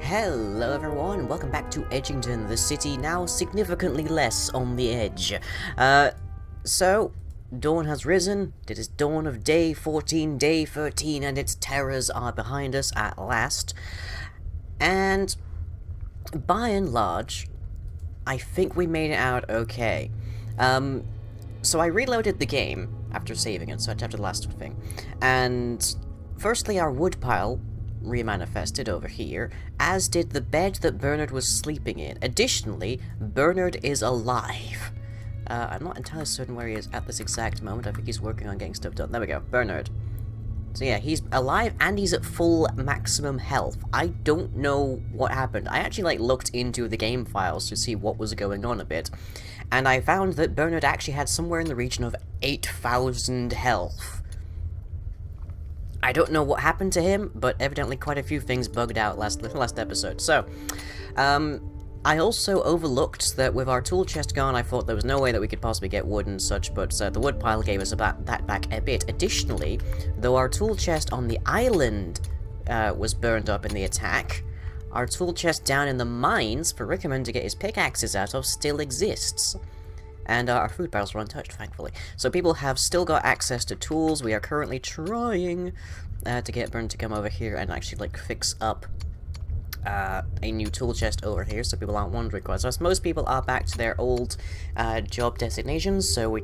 Hello everyone, welcome back to Edgington, the city now significantly less on the edge. So, dawn has risen, it is dawn of day 14, day 13, and its terrors are behind us at last. And, by and large, I think we made it out okay. So I reloaded the game after saving and such, after the last thing, and firstly our wood pile remanifested over here, as did the bed that Bernard was sleeping in. Additionally, Bernard is alive. I'm not entirely certain where he is at this exact moment. I think he's working on getting stuff done. There we go, Bernard. So yeah, he's alive and he's at full maximum health. I don't know what happened. I actually looked into the game files to see what was going on a bit, and I found that Bernard actually had somewhere in the region of 8,000 health. I don't know what happened to him, but evidently quite a few things bugged out last episode. So, I also overlooked that with our tool chest gone, I thought there was no way that we could possibly get wood and such, but the wood pile gave us that back a bit. Additionally, though our tool chest on the island was burned up in the attack, our tool chest down in the mines for Rickman to get his pickaxes out of still exists. And our food barrels are untouched, thankfully. So people have still got access to tools. We are currently trying to get Bern to come over here and actually, fix up a new tool chest over here, so people aren't wondering quite. So most people are back to their old job designations, so we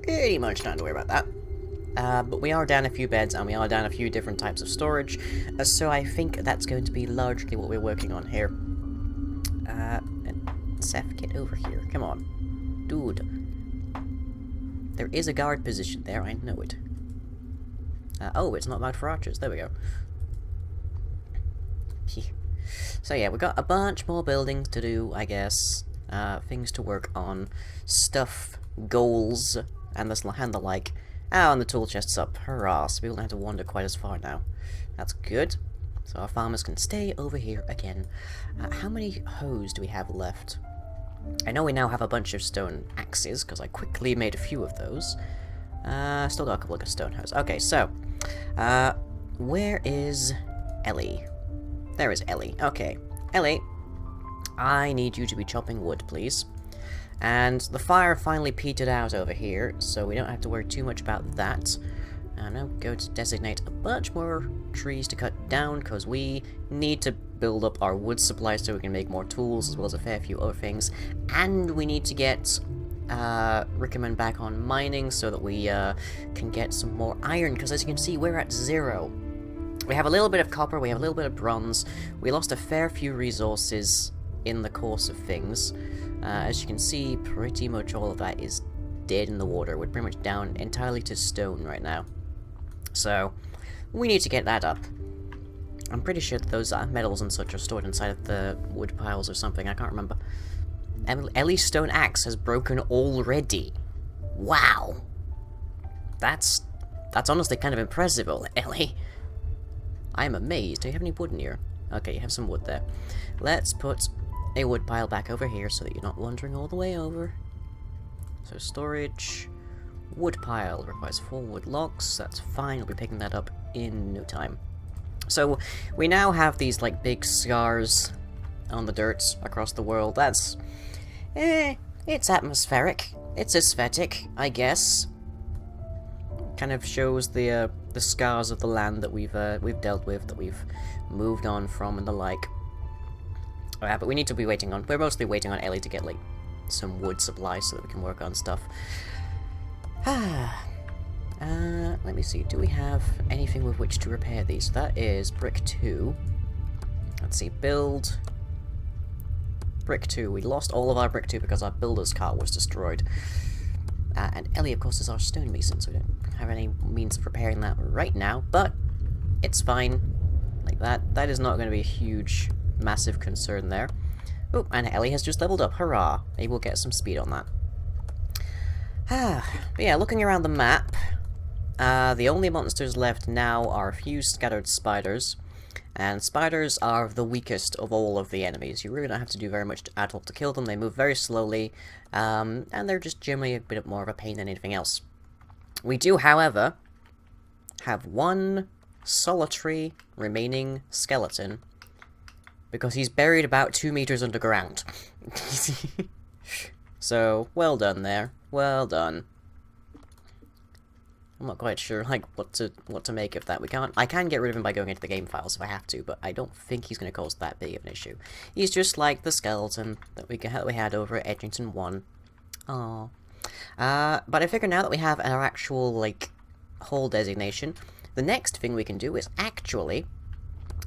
pretty much don't have to worry about that. But we are down a few beds, and we are down a few different types of storage, so I think that's going to be largely what we're working on here. And Seth, get over here. Come on. Dude. There is a guard position there, I know it. Oh, it's not marked for archers. There we go. So yeah, we've got a bunch more buildings to do, I guess. Things to work on. Stuff, goals, and the like. Oh, and the tool chest's up. Hurrah, so we don't have to wander quite as far now. That's good. So our farmers can stay over here again. How many hoes do we have left? I know we now have a bunch of stone axes, because I quickly made a few of those. Still got a couple of stone hoes. Okay, so, where is Ellie? There is Ellie. Okay, Ellie, I need you to be chopping wood, please. And the fire finally petered out over here, so we don't have to worry too much about that. I'm now going to designate a bunch more trees to cut down, because we need to build up our wood supply so we can make more tools, as well as a fair few other things. And we need to get Rickman back on mining so that we can get some more iron, because as you can see, we're at 0. We have a little bit of copper, we have a little bit of bronze. We lost a fair few resources in the course of things. As you can see, pretty much all of that is dead in the water. We're pretty much down entirely to stone right now. So, we need to get that up. I'm pretty sure that those metals and such are stored inside of the wood piles or something, I can't remember. Ellie's stone axe has broken already. Wow. That's honestly kind of impressive, Ellie. I'm amazed. Do you have any wood in here? Okay, you have some wood there. Let's put a wood pile back over here so that you're not wandering all the way over. So storage, wood pile requires 4 wood logs. That's fine. I'll be picking that up in no time. So we now have these big scars on the dirt across the world. That's it's atmospheric. It's aesthetic, I guess. Kind of shows the scars of the land that we've dealt with, that we've moved on from, and the like. But we need to be waiting on. We're mostly waiting on Ellie to get some wood supply so that we can work on stuff. Let me see. Do we have anything with which to repair these? That is brick 2. Let's see. Build. Brick 2. We lost all of our brick 2 because our builder's cart was destroyed. And Ellie, of course, is our stonemason, so we don't have any means of repairing that right now, but it's fine. That is not going to be a huge, massive concern there. Oh, and Ellie has just leveled up. Hurrah! Maybe we'll get some speed on that. But yeah, looking around the map, the only monsters left now are a few scattered spiders, and spiders are the weakest of all of the enemies. You really don't have to do very much at all to kill them. They move very slowly, and they're just generally a bit more of a pain than anything else. We do, however, have one solitary remaining skeleton because he's buried about 2 meters underground. So, well done there. Well done. I'm not quite sure, like, what to make of that. I can get rid of him by going into the game files if I have to, but I don't think he's going to cause that big of an issue. He's just like the skeleton that we had over at Edgington 1. Aww. But I figure now that we have our actual, like, hole designation, the next thing we can do is actually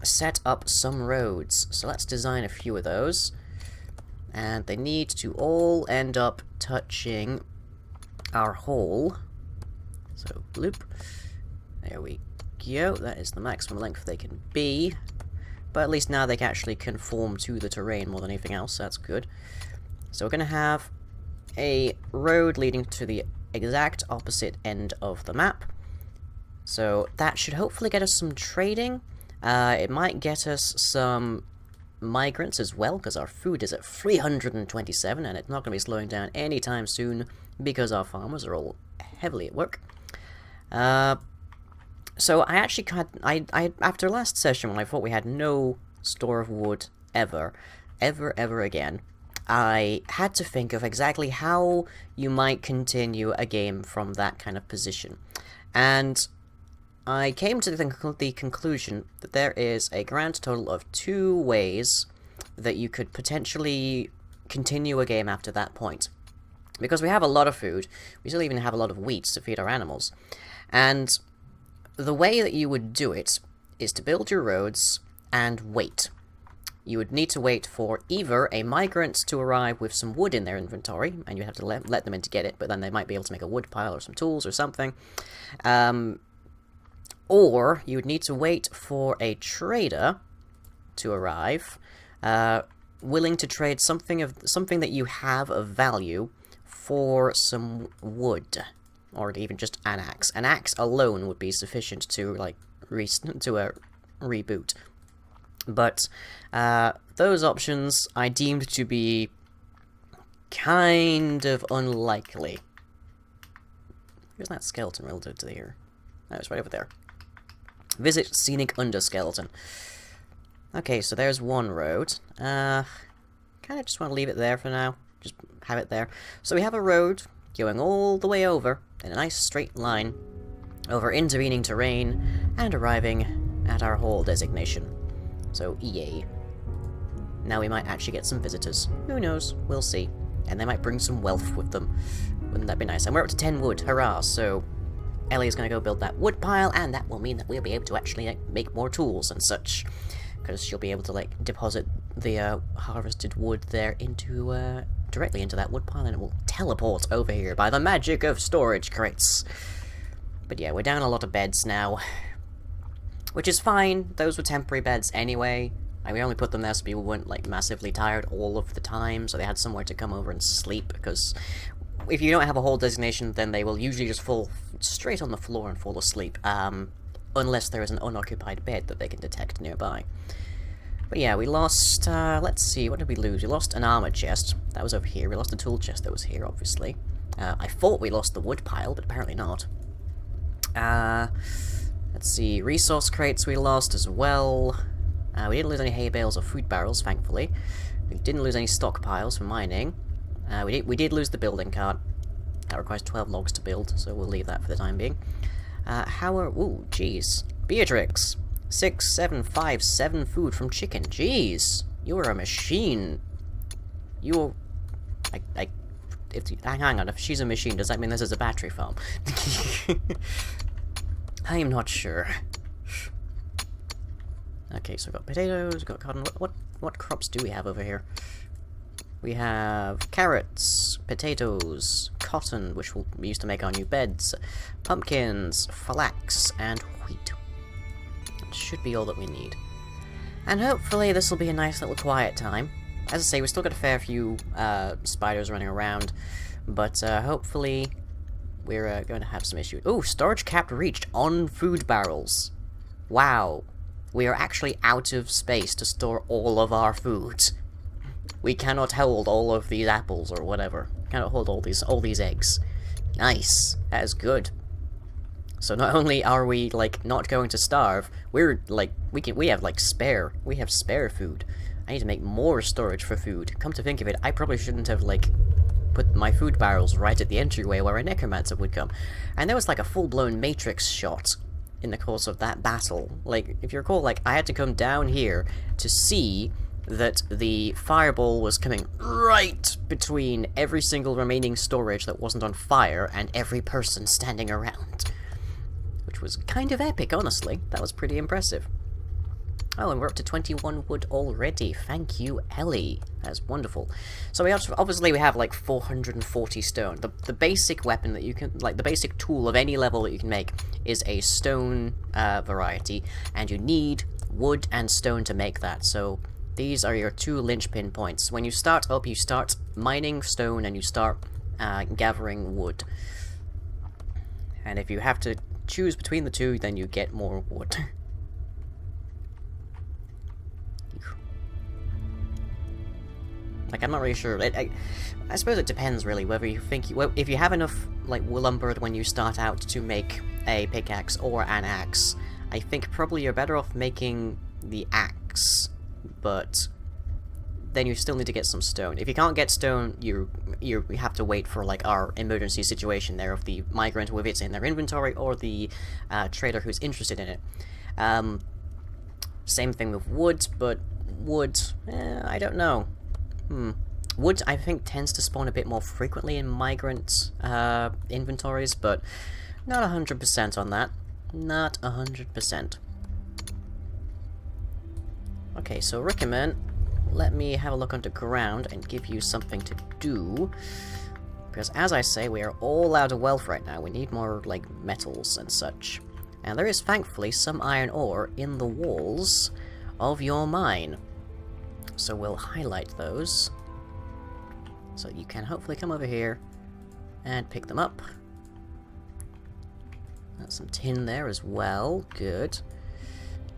set up some roads. So let's design a few of those. And they need to all end up touching our hole. So, bloop. There we go. That is the maximum length they can be. But at least now they can actually conform to the terrain more than anything else, so that's good. So we're going to have a road leading to the exact opposite end of the map. So that should hopefully get us some trading. It might get us some migrants as well, because our food is at 327, and it's not going to be slowing down anytime soon, because our farmers are all heavily at work. So I actually after last session, when I thought we had no store of wood ever again, I had to think of exactly how you might continue a game from that kind of position. And I came to the conclusion that there is a grand total of 2 ways that you could potentially continue a game after that point. Because we have a lot of food, we still even have a lot of wheat to feed our animals. And the way that you would do it is to build your roads and wait. You would need to wait for either a migrant to arrive with some wood in their inventory, and you have to let them in to get it, but then they might be able to make a wood pile or some tools or something. Or you would need to wait for a trader to arrive, willing to trade something that you have of value for some wood, or even just an axe. An axe alone would be sufficient to like reboot. But those options I deemed to be kind of unlikely. Where's that skeleton relative to here? Oh, it's right over there. Visit Scenic Underskeleton. Okay, so there's one road. Kind of just want to leave it there for now. Just have it there. So we have a road going all the way over in a nice straight line over intervening terrain and arriving at our hole designation. So, yay. Now we might actually get some visitors. Who knows? We'll see. And they might bring some wealth with them. Wouldn't that be nice? And we're up to 10 wood. Hurrah! So Ellie is going to go build that wood pile, and that will mean that we'll be able to actually make more tools and such. Because she'll be able to deposit the harvested wood there into directly into that wood pile, and it will teleport over here by the magic of storage crates. But yeah, we're down a lot of beds now, which is fine. Those were temporary beds anyway. We only put them there so people weren't massively tired all of the time, so they had somewhere to come over and sleep, because if you don't have a hole designation, then they will usually just fall straight on the floor and fall asleep, unless there is an unoccupied bed that they can detect nearby. But yeah, we lost, let's see, what did we lose? We lost an armor chest. That was over here. We lost a tool chest that was here, obviously. I thought we lost the wood pile, but apparently not. Let's see, resource crates we lost as well. We didn't lose any hay bales or food barrels, thankfully. We didn't lose any stockpiles for mining. We did lose the building cart. That requires 12 logs to build, so we'll leave that for the time being. Ooh, jeez. Beatrix! 6, 7, 5, 7 food from chicken. Jeez! You're a machine. You're... hang on, if she's a machine, does that mean this is a battery farm? I am not sure. Okay, so we've got potatoes, we've got cotton. What crops do we have over here? We have carrots, potatoes, cotton, which we'll use to make our new beds, pumpkins, flax, and wheat. That should be all that we need. And hopefully this will be a nice little quiet time. As I say, we've still got a fair few spiders running around, but hopefully we're going to have some issues. Ooh, storage cap reached on food barrels. Wow. We are actually out of space to store all of our food. We cannot hold all of these apples or whatever. Cannot hold all these eggs. Nice. That is good. So not only are we not going to starve, we're we have spare food. I need to make more storage for food. Come to think of it, I probably shouldn't have, like, put my food barrels right at the entryway where a necromancer would come. And there was, like, a full-blown Matrix shot in the course of that battle. Like, if you recall, like, I had to come down here to see that the fireball was coming right between every single remaining storage that wasn't on fire and every person standing around. Which was kind of epic, honestly. That was pretty impressive. Oh, and we're up to 21 wood already. Thank you, Ellie. That's wonderful. So we obviously we have like 440 stone. The basic weapon that you can, like the basic tool of any level that you can make is a stone variety, and you need wood and stone to make that. So these are your two linchpin points. When you start up, you start mining stone and you start gathering wood. And if you have to choose between the two, then you get more wood. Like, I'm not really sure. I suppose it depends, really, whether you think... if you have enough, like, lumber when you start out to make a pickaxe or an axe, I think probably you're better off making the axe, but then you still need to get some stone. If you can't get stone, you have to wait for, like, our emergency situation there of the migrant with it in their inventory or the trader who's interested in it. Same thing with wood, but wood, I don't know. Wood, I think, tends to spawn a bit more frequently in migrant inventories, but not 100% on that. Not 100%. Okay, so Rickerman, let me have a look underground and give you something to do. Because, as I say, we are all out of wealth right now. We need more, like, metals and such. And there is, thankfully, some iron ore in the walls of your mine. So we'll highlight those, so you can hopefully come over here and pick them up. That's some tin there as well, good.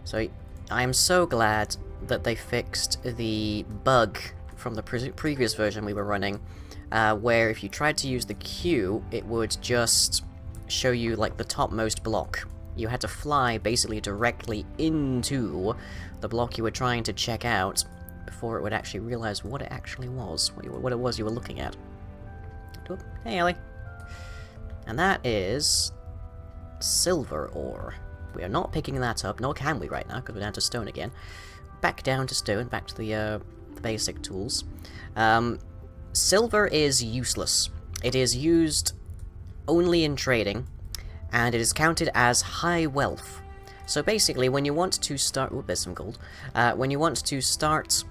So I'm so glad that they fixed the bug from the previous version we were running, where if you tried to use the Q, it would just show you, like, the topmost block. You had to fly basically directly into the block you were trying to check out before it would actually realize what it actually was, what it was you were looking at. Oh, hey, Ellie. And that is silver ore. We are not picking that up, nor can we right now, because we're down to stone again. Back down to stone, back to the basic tools. Silver is useless. It is used only in trading, and it is counted as high wealth. So basically, when you want to start... Ooh, there's some gold. When you want to start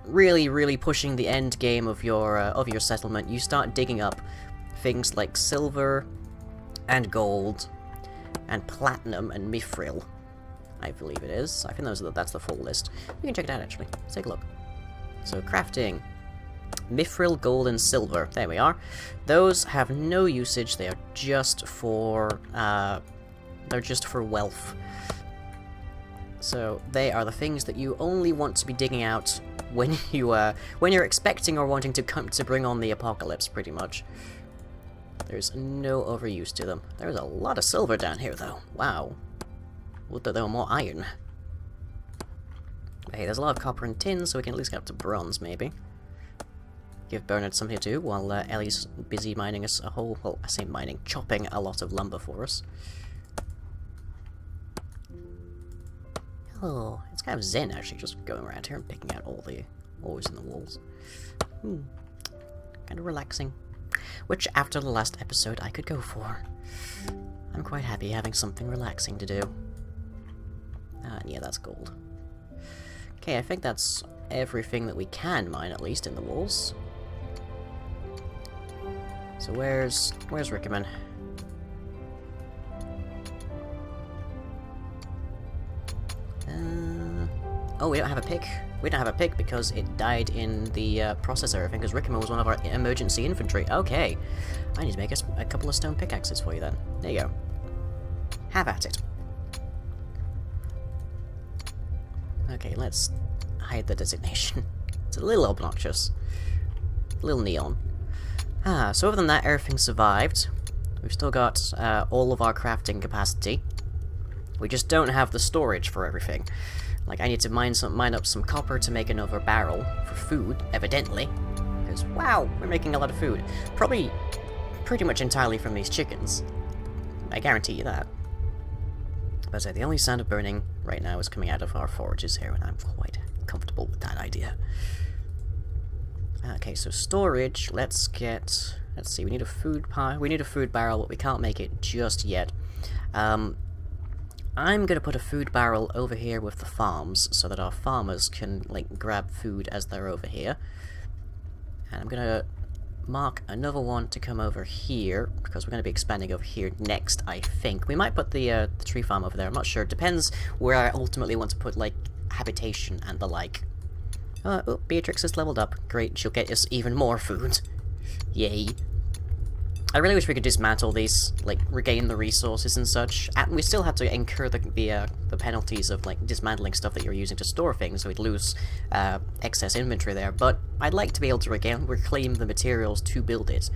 really pushing the end game of your settlement, you start digging up things like silver and gold and platinum and mithril, I believe it is. I think that's the full list. You can check it out, actually. Let's take a look. So, crafting. Mithril, gold, and silver. There we are. Those have no usage. They are just for... they're just for wealth. So they are the things that you only want to be digging out when you're expecting or wanting to come to bring on the apocalypse, pretty much. There's no overuse to them. There's a lot of silver down here, though. Wow. Would that there were more iron. Hey, there's a lot of copper and tin, so we can at least get up to bronze, maybe. Give Bernard something to do while Ellie's busy mining us a whole... Well, I say mining, chopping a lot of lumber for us. Oh, it's kind of zen, actually, just going around here and picking out all the ores in the walls. Kind of relaxing. Which, after the last episode, I could go for. I'm quite happy having something relaxing to do. And yeah, that's gold. Okay, I think that's everything that we can mine, at least, in the walls. So where's Rickerman? Oh, we don't have a pick. We don't have a pick because it died in the processor, I think, because Rickerman was one of our emergency infantry. Okay. I need to make us a couple of stone pickaxes for you, then. There you go. Have at it. Okay, let's hide the designation. It's a little obnoxious. A little neon. So other than that, everything survived. We've still got all of our crafting capacity. We just don't have the storage for everything. Like, I need to mine up some copper to make another barrel for food, evidently. Because, wow, we're making a lot of food. Probably pretty much entirely from these chickens. I guarantee you that. But the only sound of burning right now is coming out of our forages here, and I'm quite comfortable with that idea. Okay, so storage, let's see, we need a food pile, we need a food barrel, but we can't make it just yet. I'm gonna put a food barrel over here with the farms, so that our farmers can, like, grab food as they're over here. And I'm gonna mark another one to come over here, because we're gonna be expanding over here next, I think. We might put the tree farm over there, I'm not sure. It depends where I ultimately want to put, like, habitation and the like. Oh, Beatrix has leveled up. Great, she'll get us even more food. Yay. I really wish we could dismantle these, like, regain the resources and such. And we still have to incur the penalties of, like, dismantling stuff that you're using to store things, so we'd lose excess inventory there. But I'd like to be able to reclaim the materials to build it.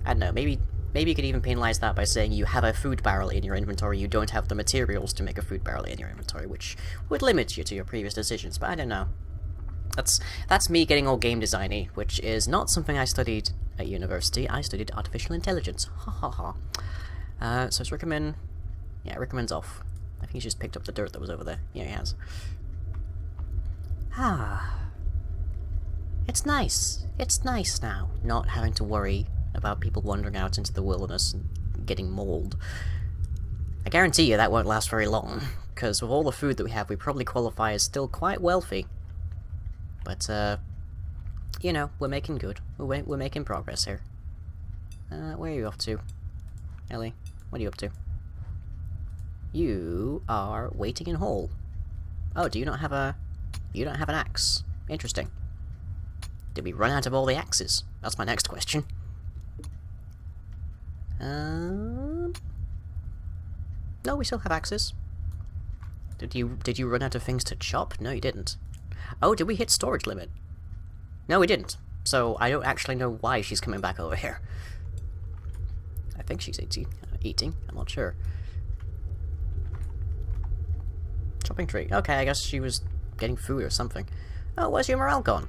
I don't know, maybe you could even penalize that by saying you have a food barrel in your inventory, you don't have the materials to make a food barrel in your inventory, which would limit you to your previous decisions, but I don't know. That's me getting all game designy, which is not something I studied at university. I studied artificial intelligence. Ha ha ha. So it's recommend... Yeah, recommends off. I think he's just picked up the dirt that was over there. Yeah, he has. Ah. It's nice. It's nice now, not having to worry about people wandering out into the wilderness and getting mauled. I guarantee you that won't last very long, because with all the food that we have, we probably qualify as still quite wealthy. But, you know, we're making good. We're making progress here. Where are you off to? Ellie, what are you up to? You are waiting in hall. Oh, do you not have a... You don't have an axe. Interesting. Did we run out of all the axes? That's my next question. No, we still have axes. Did you run out of things to chop? No, you didn't. Oh, did we hit storage limit? No, we didn't. So I don't actually know why she's coming back over here. I think she's eating. I'm not sure. Chopping tree. Okay, I guess she was getting food or something. Oh, where's your morale gone?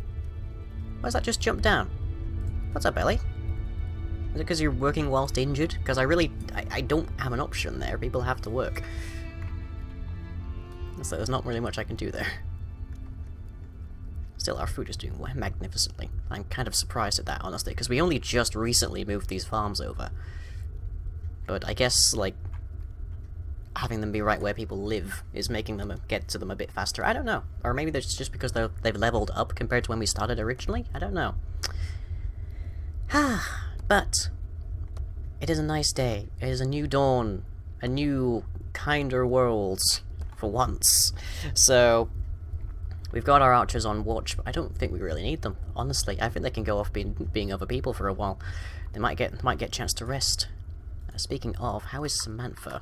Why's that just jumped down? What's up, Ellie? Is it because you're working whilst injured? Because I don't have an option there. People have to work. So there's not really much I can do there. Still, our food is doing magnificently. I'm kind of surprised at that, honestly, because we only just recently moved these farms over. But I guess, like, having them be right where people live is making them get to them a bit faster. I don't know. Or maybe it's just because they've leveled up compared to when we started originally. I don't know. But it is a nice day. It is a new dawn. A new, kinder world. For once. So... We've got our archers on watch, but I don't think we really need them, honestly. I think they can go off being other people for a while. They might get a chance to rest. Speaking of, how is Samantha?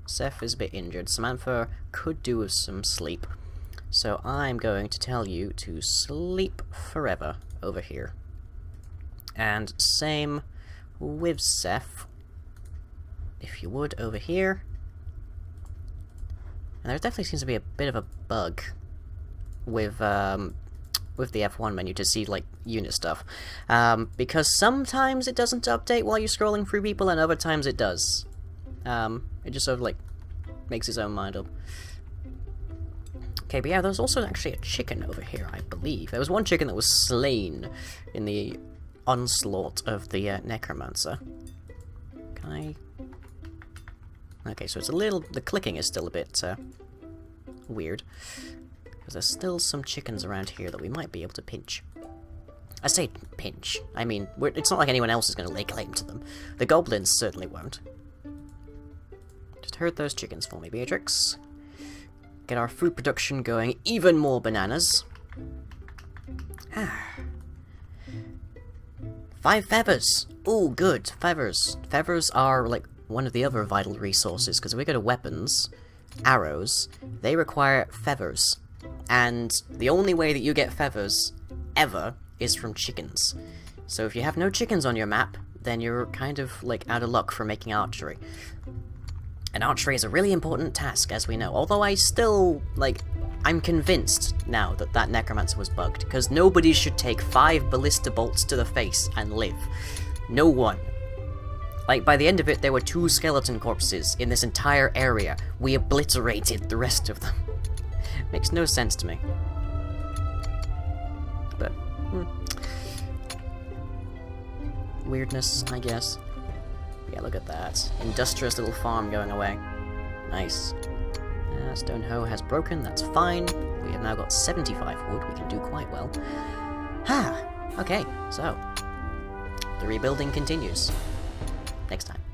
Seth is a bit injured. Samantha could do with some sleep. So I'm going to tell you to sleep forever over here. And same with Seth. If you would, over here. And there definitely seems to be a bit of a bug with the F1 menu to see, like, unit stuff. Because sometimes it doesn't update while you're scrolling through people, and other times it does. It just sort of, like, makes its own mind up. Okay, but yeah, there's also actually a chicken over here, I believe. There was one chicken that was slain in the onslaught of the necromancer. Can I... Okay, so it's a little... The clicking is still a bit weird. Because there's still some chickens around here that we might be able to pinch. I say pinch. I mean, it's not like anyone else is going to lay claim to them. The goblins certainly won't. Just herd those chickens for me, Beatrix. Get our food production going even more bananas. 5 feathers! Ooh, good. Feathers. Feathers are, like, one of the other vital resources, because if we go to weapons, arrows, they require feathers. And the only way that you get feathers, ever, is from chickens. So if you have no chickens on your map, then you're kind of, like, out of luck for making archery. And archery is a really important task, as we know. Although I still, like, I'm convinced now that that necromancer was bugged, because nobody should take 5 ballista bolts to the face and live. No one. Like, by the end of it, there were 2 skeleton corpses in this entire area. We obliterated the rest of them. Makes no sense to me. But, weirdness, I guess. Yeah, look at that. Industrious little farm going away. Nice. Stone hoe has broken, that's fine. We have now got 75 wood, we can do quite well. Okay, so the rebuilding continues next time.